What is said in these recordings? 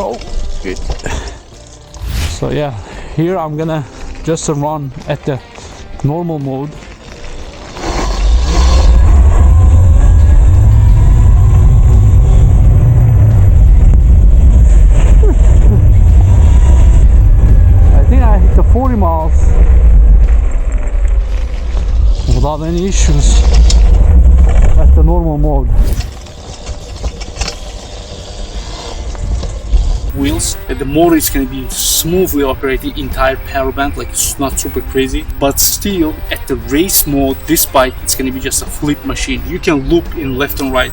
Oh, good. So yeah, here I'm gonna just run at the normal mode. I think I hit the 40 miles without any issues at the normal mode. Wheels, the motor is going to be smoothly operating entire power band, like it's not super crazy, but still at the race mode this bike it's going to be just a flip machine. You can loop in left and right.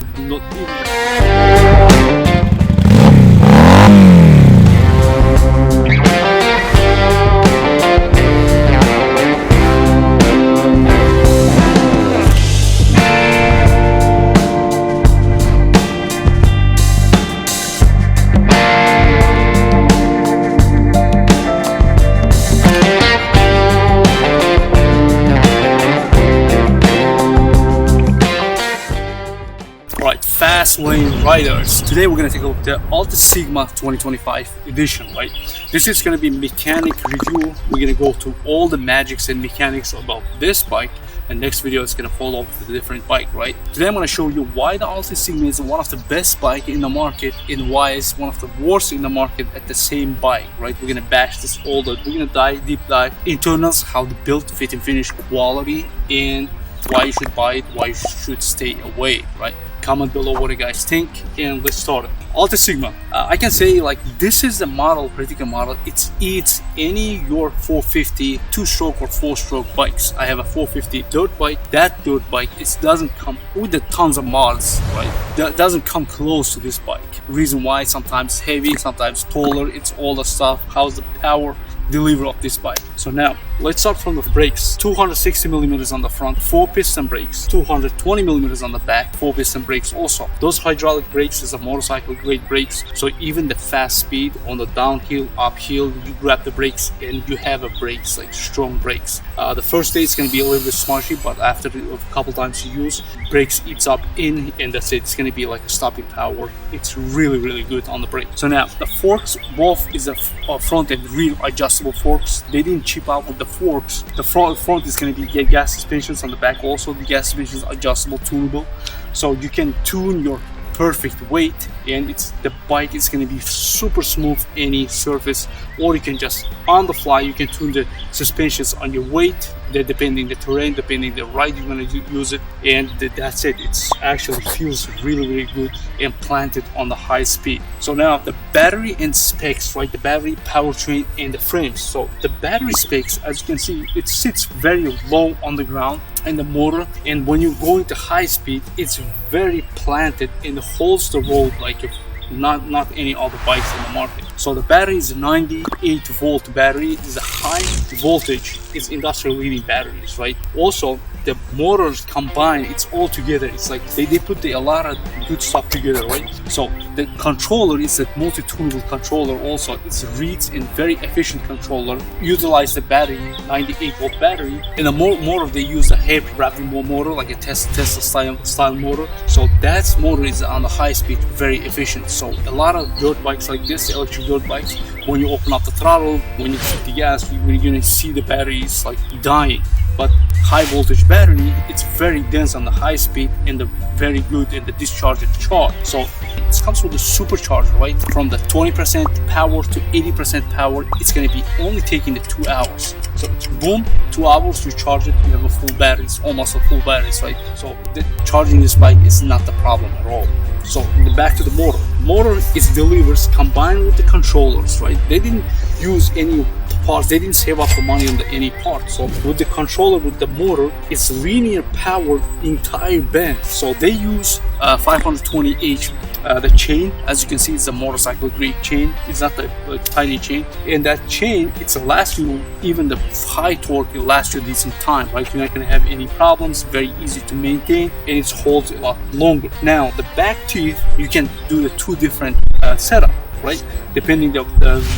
Fast lane riders. Today we're going to take a look at the Altis Sigma 2025 edition, right? This is going to be mechanic review. We're going to go to all the magics and mechanics about this bike, and next video is going to follow up with a different bike, right? Today I'm going to show you why the Altis Sigma is one of the best bike in the market and why it's one of the worst in the market at the same bike, right? We're going to bash this all the, we're going to deep dive internals, how the build, fit and finish, quality, and why you should buy it, why you should stay away, right? Comment below what you guys think, and let's start it. Altis Sigma, I can say like this is the model, particular model. It eats any your 450 2-stroke or 4-stroke bikes. I have a 450 dirt bike. That dirt bike, it doesn't come with the tons of mods, right? That doesn't come close to this bike. Reason why, sometimes heavy, sometimes taller. It's all the stuff. How's the power delivery of this bike? So now let's start from the brakes. 260 millimeters on the front, 4 piston brakes, 220 millimeters on the back, 4 piston brakes also. Those hydraulic brakes is a motorcycle grade brakes, so even the fast speed on the downhill, uphill, you grab the brakes and you have a brakes, like strong brakes. The first day it's going to be a little bit smushy, but after a couple times you use, brakes eats up in, and that's it. It's going to be like a stopping power. It's really good on the brake. So now the forks, both is a front and rear adjustable forks. They didn't chip out with the forks. The front is going to be gas suspensions, on the back also the gas suspensions adjustable, tunable, so you can tune your perfect weight, and the bike is going to be super smooth any surface, or you can just on the fly you can tune the suspensions on your weight, depending the terrain, depending the ride you're going to use it, and that's it. It's actually feels really good and planted on the high speed. So now the battery and specs, right? The battery, powertrain, and the frames. So the battery specs, as you can see, it sits very low on the ground, and the motor, and when you go into high speed it's very planted and holds the road like if not any other bikes in the market. So the battery is a 98 volt battery. Is a high voltage, is industrial leading batteries, right? Also the motors combined, it's all together. It's like they put a lot of good stuff together, right? So the controller is a multi-tunable controller also. It's reads in very efficient controller, utilize the battery, 98 volt battery, and the motor they use a hair wrapping motor, like a Tesla style motor. So that motor is on the high speed, very efficient. So a lot of dirt bikes like this, electric dirt bikes, when you open up the throttle, when you hit the gas, you're gonna see the batteries like dying. But high voltage battery, it's very dense on the high speed and very good in the discharge and charge. So it comes with a supercharger, right? From the 20% power to 80% power, it's going to be only taking the 2 hours. So boom, 2 hours you charge it, you have a full battery. It's almost a full battery, right? So the charging this bike is not the problem at all. So back to the motor. Motor is delivers combined with the controllers, right? They didn't use any parts, they didn't save up the money on any part. So with the controller, with the motor, it's linear power entire band. So they use 520H. The chain, as you can see, it's a motorcycle grade chain. It's not a tiny chain, and that chain, it's last you, even the high torque, it lasts you a decent time, right? You're not going to have any problems. Very easy to maintain, and it holds a lot longer. Now the back teeth, you can do the 2 different setup, right? Depending the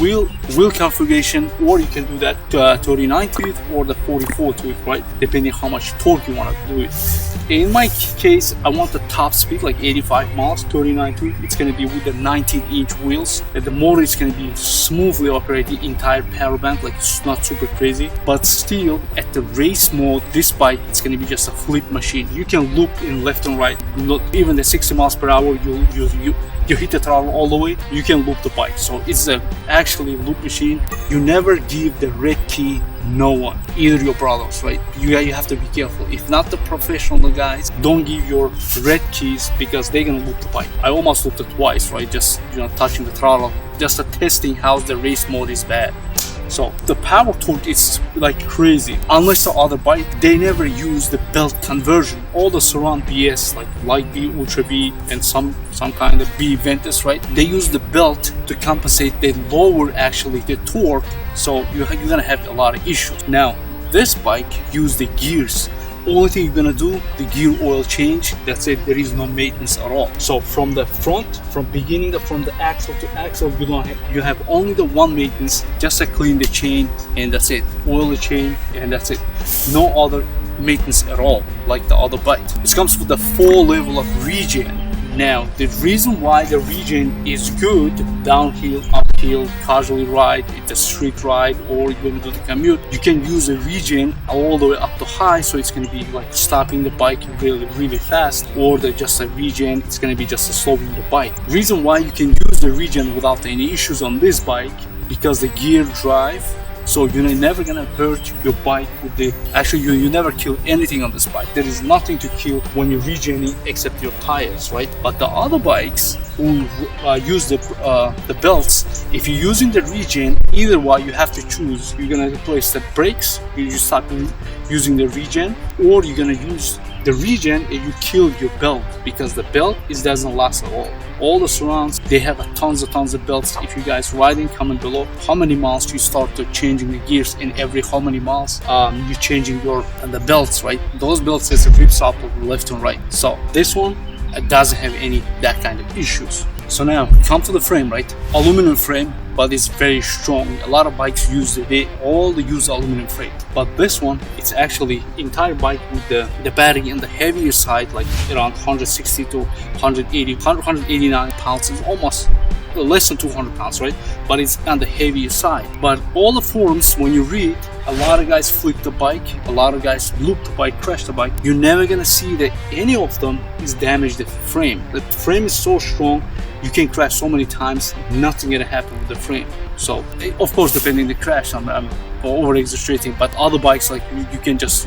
wheel configuration, or you can do that 39 tooth or the 44 tooth, right? Depending how much torque you want to do it. In my case, I want the top speed like 85 miles, 39 to it's going to be with the 19-inch wheels. And the motor is going to be smoothly operating entire power band, like it's not super crazy. But still, at the race mode, this bike it's going to be just a flip machine. You can loop in left and right. Not even the 60 miles per hour, you hit the throttle all the way, you can loop the bike. So it's actually a loop machine. You never give the red key no one, either your brothers, right? You have to be careful. If not the professional guys, don't give your red keys because they're gonna loop the bike. I almost looped it twice, right? Just touching the throttle, just testing how the race mode is bad. So the power torque is like crazy. Unless the other bike, they never use the belt conversion. All the surround BS like Light B, Ultra B, and some kind of B Ventus, right? They use the belt to compensate. They lower actually the torque. So you're gonna have a lot of issues. Now this bike use the gears. Only thing you're gonna do, the gear oil change. That's it. There is no maintenance at all. So from the front, from the axle to axle, you have only the one maintenance, just to clean the chain, and that's it. Oil the chain, and that's it. No other maintenance at all, like the other bike. This comes with the full level of regen. Now, the reason why the regen is good, downhill, uphill, casually ride, it's a street ride, or you're going to do the commute, you can use a regen all the way up to high, so it's going to be like stopping the bike really, really fast, or just a regen, it's going to be just slowing the bike. Reason why you can use the regen without any issues on this bike, because the gear drive, so you're never gonna hurt your bike with the, actually you never kill anything on this bike. There is nothing to kill when you're regening except your tires, right? But the other bikes who use the belts, if you're using the regen, either way you have to choose. You're gonna replace the brakes, you just stop using the regen, or you're gonna use the regen and you kill your belt, because the belt doesn't last at all. All the surrounds, they have tons of belts. If you guys riding, comment below how many miles you start to changing the gears, in every how many miles you changing the belts, right? Those belts is rips up left and right. So this one doesn't have any that kind of issues. So now come to the frame, right? Aluminum frame, but it's very strong. A lot of bikes use all use aluminum frame, but this one, it's actually entire bike with the battery on the heavier side, like around 160 to 189 pounds. It's almost less than 200 pounds, right? But it's on the heavier side. But all the forums, when you read, a lot of guys flip the bike, a lot of guys loop the bike, crash the bike. You're never gonna see that any of them is damaged the frame. The frame is so strong, you can crash so many times, nothing gonna happen with the frame. So of course, depending on the crash, I'm over exaggerating, but other bikes, like you can just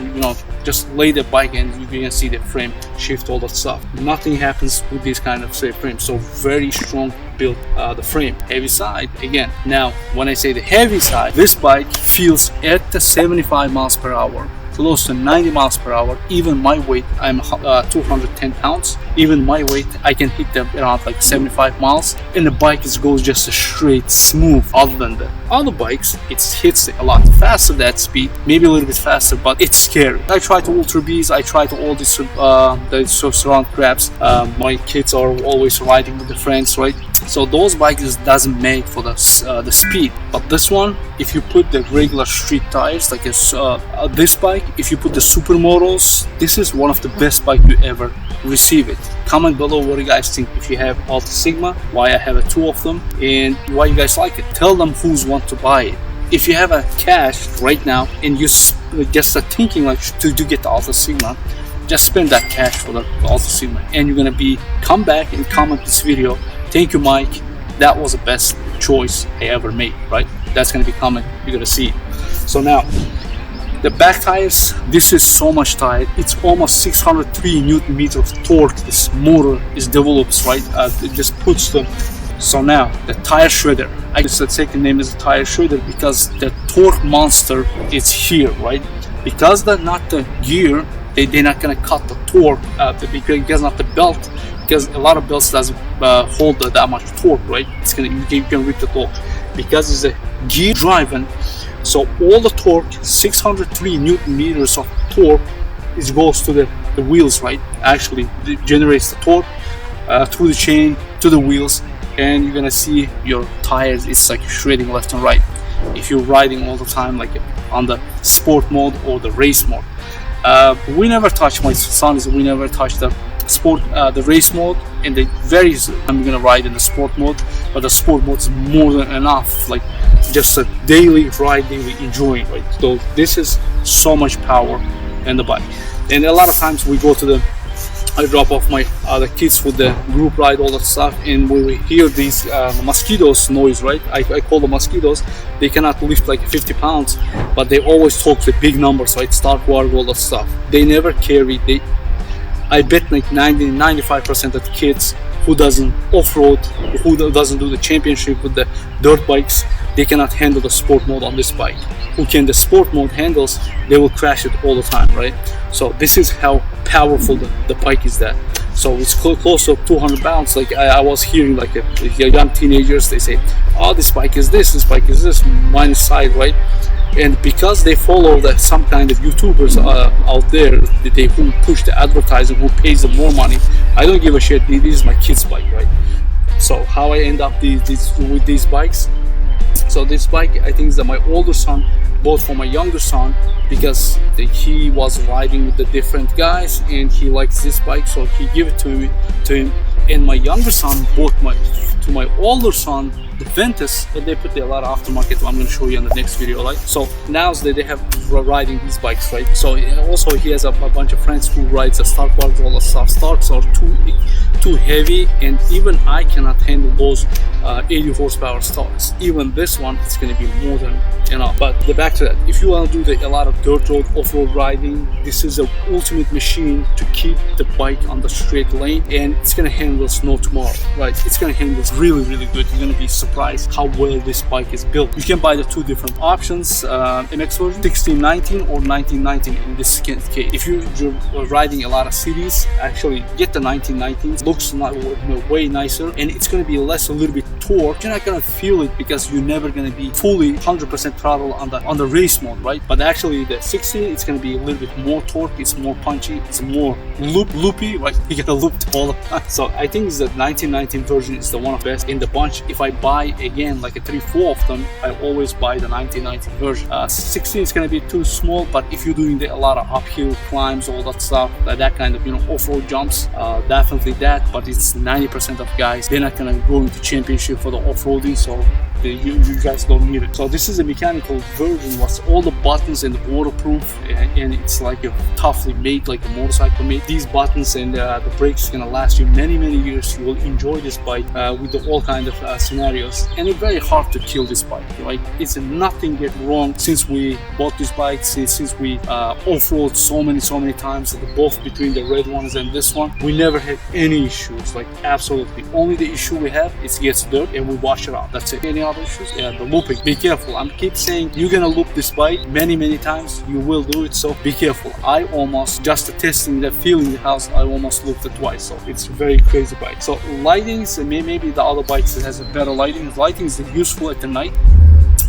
lay the bike and you can see the frame shift, all that stuff. Nothing happens with this kind of frame. So very strong build, the frame. Heavy side again. Now when I say the heavy side, this bike feels at the 75 miles per hour, close to 90 miles per hour. Even my weight, I'm 210 pounds. Even my weight, I can hit them around like 75 miles, and the bike goes just a straight smooth. Other than the other bikes, it hits a lot faster that speed, maybe a little bit faster, but it's scary. I try to Ultra Bs, I try to all these the surround grabs. My kids are always riding with the friends, right? So those bikes doesn't make for the speed. But this one, if you put the regular street tires, like this bike, if you put the supermotors, this is one of the best bike you ever receive it. Comment below what you guys think. If you have Altis Sigma, why I have two of them, and why you guys like it. Tell them who's want to buy it. If you have a cash right now and you just thinking like to get the Altis Sigma, just spend that cash for the Altis Sigma, and you're gonna come back and comment this video. Thank you, Mike. That was the best choice I ever made, right? That's gonna be comment. You're gonna see. So now, the back tires, this is so much tire. It's almost 603 Newton meter of torque. This motor is develops, right? It just puts them. So now, the tire shredder. I guess the second name is the tire shredder because the torque monster is here, right? Because they're not the gear, they're not gonna cut the torque because not the belt. Because a lot of belts doesn't hold that much torque, right? You can rip the torque because it's a gear driven. So all the torque, 603 Newton meters of torque, goes to the wheels, right? Actually, it generates the torque through the chain to the wheels, and you're gonna see your tires. It's like shredding left and right. If you're riding all the time, like on the sport mode or the race mode. We never touch, my sons, we never touch the sport, the race mode, and the very I'm gonna ride in the sport mode, but the sport mode is more than enough, like just a daily ride, daily enjoying, right? So this is so much power in the bike. And a lot of times we go to the, I drop off my the kids with the group ride, all that stuff, and we hear these mosquitoes noise, right? I call them mosquitoes. They cannot lift like 50 pounds, but they always talk the big numbers, right? Start work, all that stuff. They never carry, I bet like 95% of the kids who doesn't off-road, who doesn't do the championship with the dirt bikes, they cannot handle the sport mode on this bike. Who can the sport mode handles, they will crash it all the time, right? So this is how powerful the bike is that. So it's close to 200 pounds. Like I was hearing like young teenagers, they say, oh, this bike is this bike is this, mine is side, right? And because they follow some kind of YouTubers out there, they who push the advertising, who pays them more money, I don't give a shit. This is my kid's bike, right? So how I end up with these bikes? So this bike, I think, is that my older son bought for my younger son, because he was riding with the different guys and he likes this bike, so he gave it to him. And my younger son bought to my older son the Ventus, and they put a lot of aftermarket. I'm going to show you in the next video, right? So now they have riding these bikes, right? So also he has a bunch of friends who rides the Stark bikes, all the stuff. Starks are too heavy, and even I cannot handle those 80 horsepower Starks. Even this one, it's going to be more than enough. But back to that, if you want to do a lot of dirt road, off-road riding, this is the ultimate machine to keep the bike on the straight lane, and it's going to handle snow tomorrow, right? It's going to handle really, really good. You're going to be surprised how well this bike is built. You can buy the two different options, MX version 1619 or 1919 in this case. If you're riding a lot of cities, actually get the 1919. It looks way nicer, and it's going to be a little bit torque. You're not going to feel it because you're never going to be fully 100% throttle on the race mode, right? But actually the 16, it's going to be a little bit more torque, it's more punchy, it's more loopy, right? You get a looped all the time. So I think the 1919 version is the one of the best in the bunch. If I buy again like a 3-4 of them, I always buy the 1919 version. 16 is going to be too small, but if you're doing a lot of uphill climbs, all that stuff, that kind of, off-road jumps, definitely that. But it's 90% of guys, they're not going to go into championship for the off-roading, so you guys don't need it. So this is a mechanical version, what's all the buttons and waterproof, and it's like a toughly made, like a motorcycle made. These buttons and the brakes are gonna last you many years. You will enjoy this bike with all kind of scenarios, and it's very hard to kill this bike, right? It's nothing get wrong since we bought this bike, since we off-road so many times, both between the red ones and this one. We never had any issues, like absolutely. Only the issue we have is gets dirt and we wash it out, that's it. Any other issues? Yeah, the looping, be careful. I'm keep saying you're gonna loop this bike many times, you will do it, so be careful. I almost, just testing the feeling the house, I almost looped it twice, so it's a very crazy bike. So lightings, maybe the other bikes that has a better lighting. Lighting is useful at the night,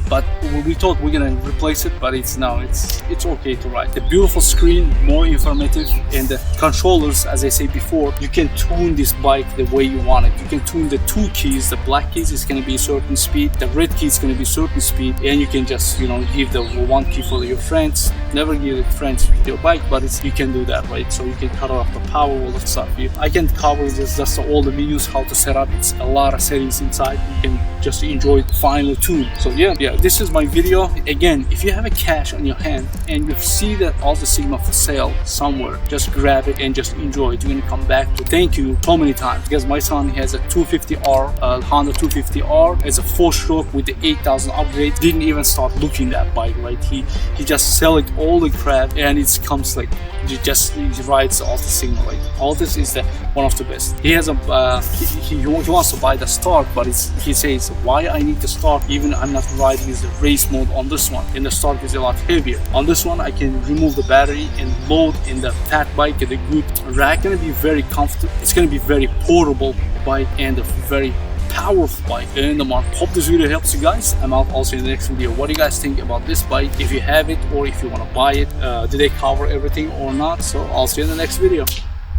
but we thought we're gonna replace it, but it's okay to ride. The beautiful screen, more informative, and the controllers, as I said before, you can tune this bike the way you want it. You can tune the two keys. The black keys is gonna be a certain speed, the red key is gonna be a certain speed, and you can just give the one key for your friends. Never give the friends your bike, but you can do that, right? So you can cut off the power, all that stuff. I can cover just all the menus, how to set up. It's a lot of settings inside. You can just enjoy it, final tune. So yeah, this is my video. Again, if you have a cash on your hand and you see that Altis Sigma for sale somewhere, just grab it and just enjoy it. You're gonna come back to thank you so many times, because my son has a 250R, Honda 250R. It's a 4-stroke with the 8000 upgrade. Didn't even start looking that bike, right? He just sell it all the crap, and it comes like he rides the Altis Sigma. Like Altis is one of the best. He has he wants to buy the Stark, but he says, why I need the Stark? Even I'm not riding the race mode on this one, and the Stark is a lot heavier. On this one, I can remove the battery and load in the fat bike at a good rack. Gonna be very comfortable. It's gonna be very portable bike and a very powerful bike. And the mark. Hope this video helps you guys. I'm out also in the next video. What do you guys think about this bike? If you have it or if you want to buy it, did they cover everything or not? So I'll see you in the next video.